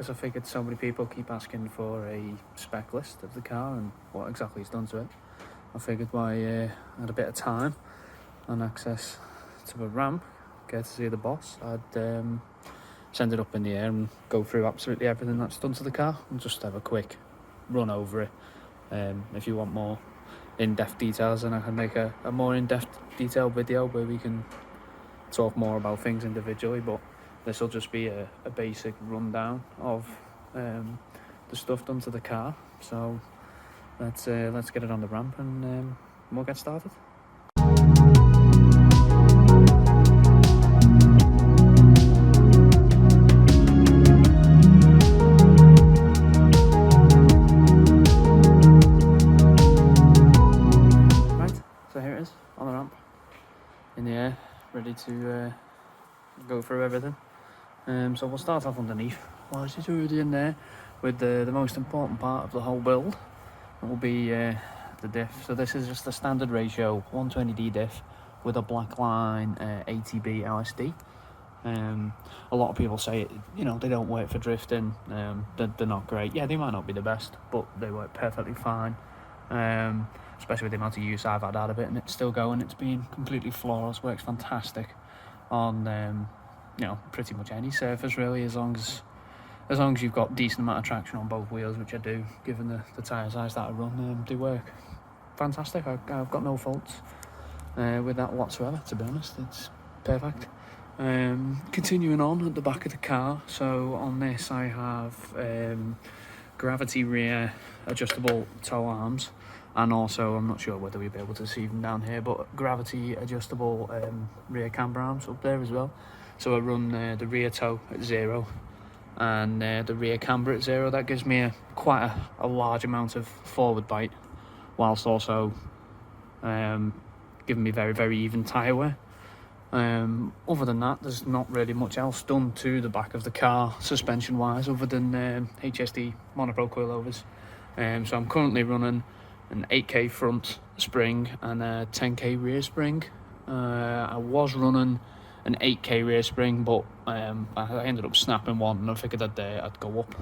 because I figured so many people keep asking for a spec list of the car and what exactly it's done to it. I figured why I had a bit of time and access to the ramp, get to see the boss, I'd send it up in the air and go through absolutely everything that's done to the car and just have a quick run over it. If you want more in-depth details, then I can make a more in-depth detailed video where we can talk more about things individually, but this will just be a basic rundown of the stuff done to the car. So let's get it on the ramp and we'll get started. So here it is on the ramp, in the air, ready to go through everything. So we'll start off underneath. Well, it's already in there with the most important part of the whole build. It will be the diff. So this is just a standard ratio 120D diff with a blackline ATB LSD. A lot of people say, they don't work for drifting. They're not great. Yeah, they might not be the best, but they work perfectly fine. Especially with the amount of use I've had out of it, and it's still going. It's been completely flawless, works fantastic on pretty much any surface really, as long as you've got decent amount of traction on both wheels, which I do, given the tyre size that I run. They work fantastic. I've got no faults with that whatsoever, to be honest. It's perfect. Continuing on at the back of the car, so on this I have gravity rear adjustable tow arms, and also, I'm not sure whether we'll be able to see them down here, but gravity adjustable rear camber arms up there as well. So I run the rear tow at 0 and the rear camber at 0. That gives me quite a large amount of forward bite, whilst also giving me very, very even tyre wear. Other than that, there's not really much else done to the back of the car suspension wise, other than HSD monopro coilovers. So I'm currently running an 8k front spring and a 10k rear spring. I was running an 8k rear spring, but I ended up snapping one, and I figured I'd go up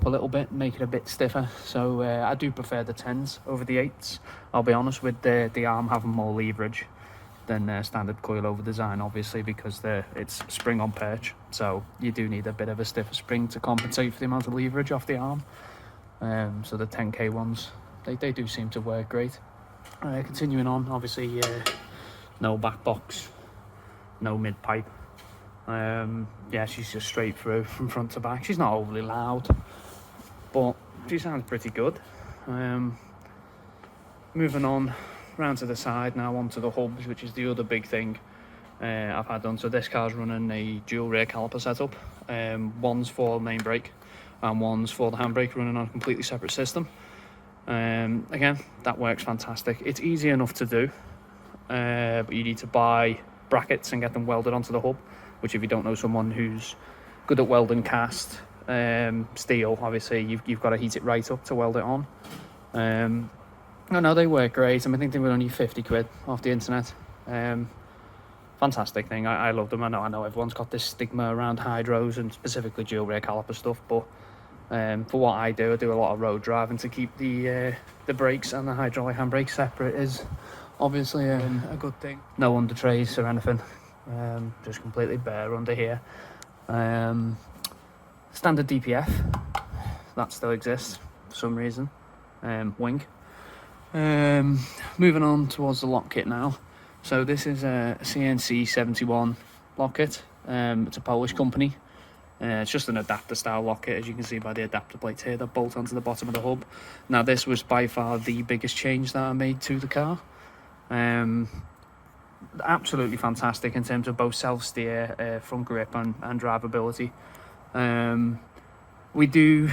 a little bit, make it a bit stiffer. So I do prefer the 10s over the 8s. I'll be honest, with the arm having more leverage than standard coilover design, obviously, because it's spring on perch, so you do need a bit of a stiffer spring to compensate for the amount of leverage off the arm. So the 10k ones, they do seem to work great. Continuing on, obviously, no back box, no mid pipe. She's just straight through from front to back. She's not overly loud, but she sounds pretty good. Moving on round to the side now, onto the hubs, which is the other big thing I've had done. So this car's running a dual rear caliper setup. One's for main brake and one's for the handbrake, running on a completely separate system. Again, that works fantastic. It's easy enough to do, but you need to buy brackets and get them welded onto the hub, which, if you don't know someone who's good at welding cast steel, obviously you've got to heat it right up to weld it on. No, they work great. I think they were only 50 quid off the internet. Fantastic thing. I love them. I know everyone's got this stigma around hydros and specifically dual rear caliper stuff, but for what I do a lot of road driving. To keep the brakes and the hydraulic handbrake separate is obviously a good thing. No under trays or anything, just completely bare under here. Standard DPF, that still exists for some reason. Wing. Moving on towards the lock kit now. So this is a CNC 71 lock kit. It's a Polish company. It's just an adapter style lock kit, as you can see by the adapter plates here that bolt onto the bottom of the hub. Now this was by far the biggest change that I made to the car. Absolutely fantastic in terms of both self-steer, front grip and drivability. We do,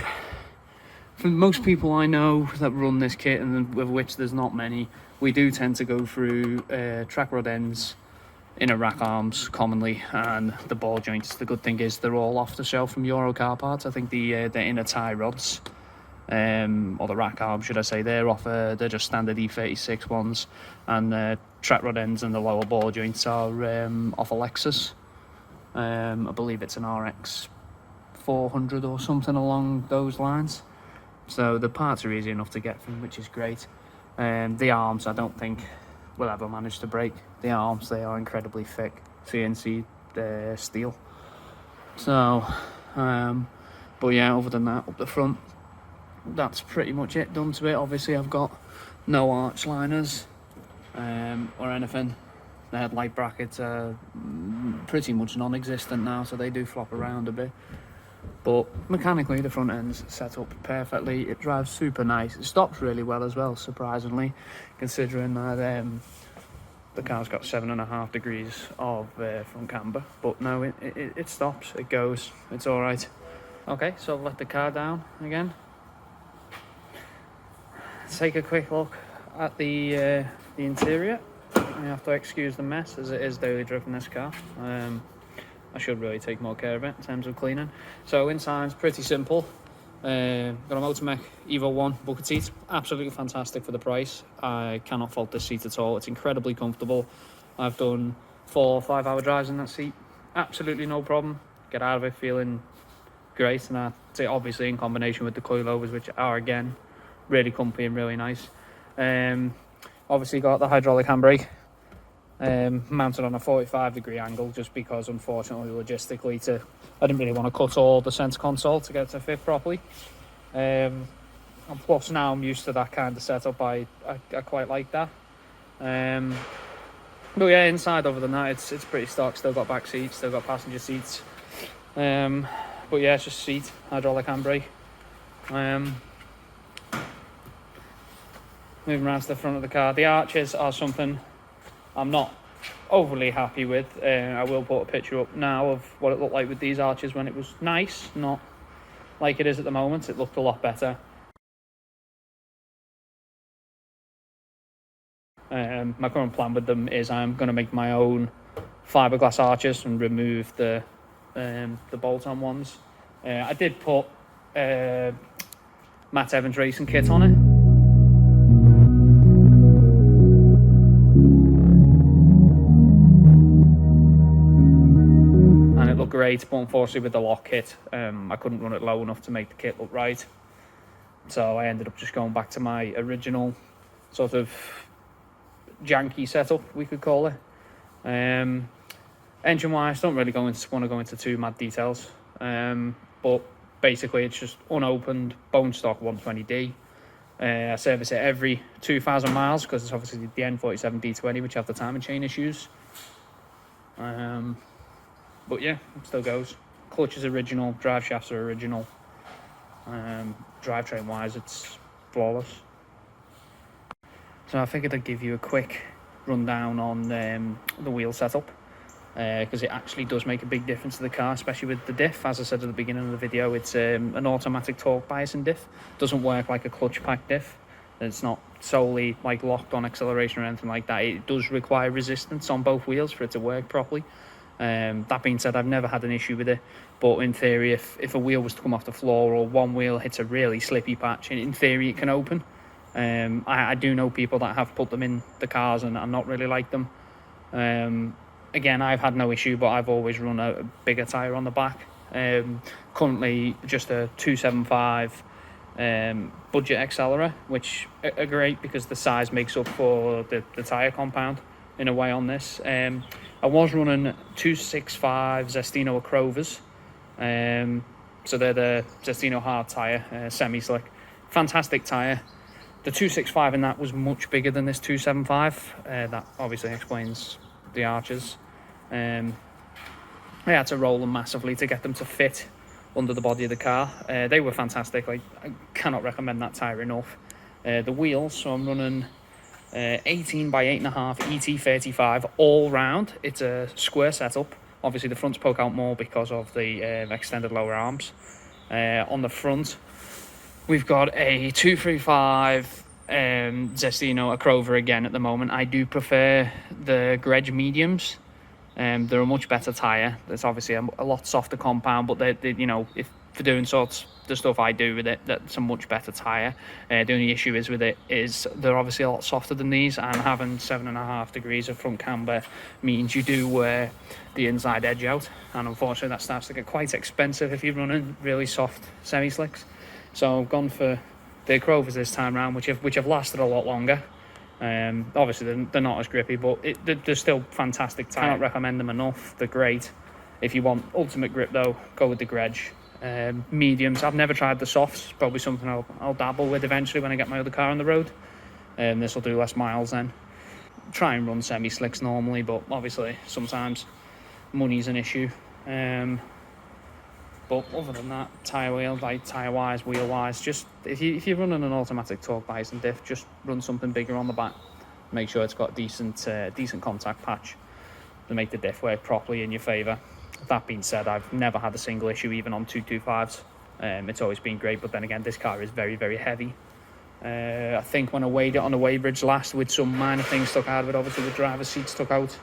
for most people I know that run this kit, and with which there's not many, we do tend to go through track rod ends, inner rack arms commonly, and the ball joints. The good thing is they're all off the shelf from Euro car parts. I think the inner tie rods, or the rack arms should I say, they're just standard E36 ones, and the track rod ends and the lower ball joints are off a Lexus. I believe it's an RX 400 or something along those lines. So the parts are easy enough to get from, which is great. The arms, I don't think will ever manage to break. The arms, they are incredibly thick CNC steel. So, but yeah, other than that, up the front, that's pretty much it done to it. Obviously, I've got no arch liners or anything. The headlight brackets are pretty much non-existent now, so they do flop around a bit. But mechanically, the front end's set up perfectly. It drives super nice. It stops really well as well, surprisingly, considering that the car's got 7.5 degrees of front camber. But no, it stops. It goes. It's all right. Okay, so I've let the car down again. Let's take a quick look at the interior. You have to excuse the mess, as it is daily driven, this car. I should really take more care of it in terms of cleaning. So inside's pretty simple. Got a Motormech Evo 1 bucket seat. Absolutely fantastic for the price. I cannot fault this seat at all. It's incredibly comfortable. I've done 4 or 5 hour drives in that seat. Absolutely no problem. Get out of it feeling great. And I'd say obviously in combination with the coilovers, which are again really comfy and really nice. Obviously got the hydraulic handbrake. Mounted on a 45-degree angle, just because unfortunately logistically I didn't really want to cut all the centre console to get it to fit properly. And plus now I'm used to that kind of setup. I quite like that. But yeah, inside other than that, it's pretty stock. Still got back seats, still got passenger seats. But yeah, it's just seat, hydraulic handbrake. Moving around to the front of the car, the arches are something I'm not overly happy with. I will put a picture up now of what it looked like with these arches when it was nice, not like it is at the moment. It looked a lot better. My current plan with them is I'm going to make my own fiberglass arches and remove the bolt-on ones. I did put Matt Evans racing kit on it. Great, but unfortunately with the lock kit, I couldn't run it low enough to make the kit look right. So I ended up just going back to my original sort of janky setup, we could call it. Engine-wise, don't really want to go into too mad details. But basically it's just unopened, bone stock 120D. I service it every 2,000 miles because it's obviously the N47 D20, which have the timing chain issues. But yeah, it still goes. Clutch is original, drive shafts are original. Drivetrain wise, it's flawless. So I figured I'd give you a quick rundown on the wheel setup, because it actually does make a big difference to the car, especially with the diff. As I said at the beginning of the video, it's an automatic torque biasing diff. It doesn't work like a clutch pack diff. It's not solely like locked on acceleration or anything like that. It does require resistance on both wheels for it to work properly. That being said, I've never had an issue with it, but in theory, if a wheel was to come off the floor or one wheel hits a really slippy patch, in theory it can open. I do know people that have put them in the cars and not really like them. Again, I've had no issue, but I've always run a bigger tyre on the back. Currently just a 275 budget accelerator, which are great because the size makes up for the tyre compound in a way on this. I was running 265 Zestino Acrovas, so they're the Zestino hard tyre, semi-slick. Fantastic tyre. The 265 in that was much bigger than this 275. That obviously explains the arches. I had to roll them massively to get them to fit under the body of the car. They were fantastic. I cannot recommend that tyre enough. The wheels, so I'm running 18 by 8.5 ET35 all round. It's a square setup. Obviously the fronts poke out more because of the extended lower arms. On the front we've got a 235 Zestino Acrova again at the moment. I do prefer the Gretsch mediums. They're a much better tyre. It's obviously a lot softer compound, but they you know, if for doing sorts the stuff I do with it, that's a much better tyre. The only issue is with it is they're obviously a lot softer than these, and having 7.5 degrees of front camber means you do wear the inside edge out, and unfortunately that starts to get quite expensive if you're running really soft semi-slicks. So I've gone for the Crovers this time round, which have lasted a lot longer. Obviously they're not as grippy, but they're still fantastic tyre. Cannot recommend them enough. They're great. If you want ultimate grip though, go with the Gretsch. Mediums, I've never tried the softs. Probably something I'll dabble with eventually when I get my other car on the road. This will do less miles then. Try and run semi-slicks normally, but obviously sometimes money's an issue. But other than that, tyre-wise, wheel-wise, just if you're running an automatic torque bias and diff, just run something bigger on the back. Make sure it's got decent contact patch to make the diff work properly in your favour. That being said, I've never had a single issue even on 225s. It's always been great, but then again, this car is very, very heavy. I think when I weighed it on the weighbridge last, with some minor things stuck out of it, obviously the driver's seat stuck out.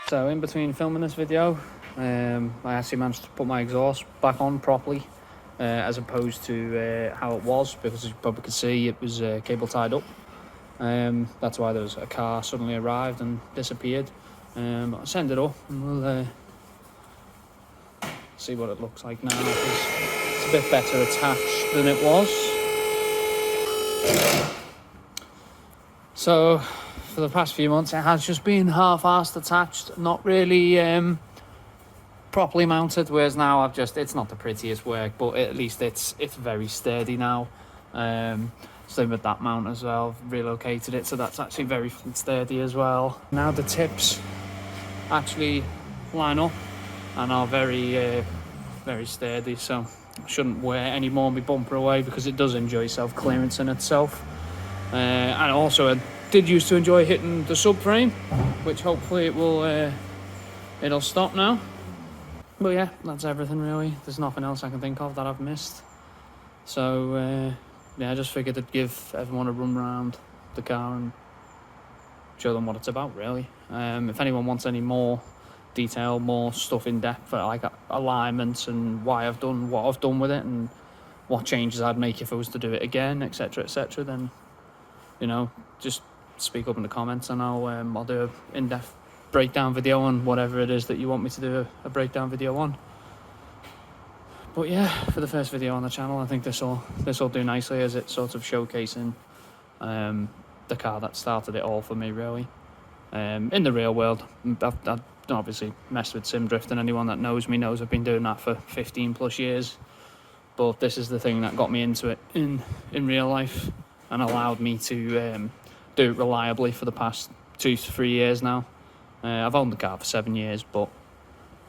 So in between filming this video, I actually managed to put my exhaust back on properly, as opposed to how it was, because as you probably could see, it was cable tied up. That's why there was a car suddenly arrived and disappeared. I'll send it up and we'll see what it looks like now, because it's a bit better attached than it was. So for the past few months it has just been half-assed attached, not really properly mounted, whereas now it's not the prettiest work, but at least it's very sturdy now. Same with that mount as well. I've relocated it, so that's actually very sturdy as well. Now the tips actually line up and are very sturdy, so I shouldn't wear any more of my bumper away, because it does enjoy self-clearance in itself. And also I did used to enjoy hitting the subframe, which hopefully it'll stop now. But yeah, that's everything really. There's nothing else I can think of that I've missed. So yeah, I just figured I'd give everyone a run around the car and show them what it's about really. If anyone wants any more detail, more stuff in depth, like alignments and why I've done what I've done with it and what changes I'd make if I was to do it again, etc, etc, then just speak up in the comments and I'll do an in-depth breakdown video on whatever it is that you want me to do a breakdown video on. But yeah, for the first video on the channel, I think this will do nicely, as it's sort of showcasing the car that started it all for me really. In the real world, I've obviously messed with sim drifting. Anyone that knows me knows I've been doing that for 15 plus years, but this is the thing that got me into it in real life and allowed me to do it reliably for the past 2 to 3 years now. I've owned the car for 7 years, but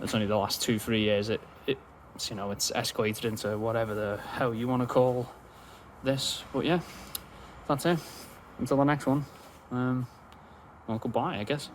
it's only the last 2-3 years it's escalated into whatever the hell you want to call this. But yeah, that's it. Until the next one. Well, goodbye, I guess.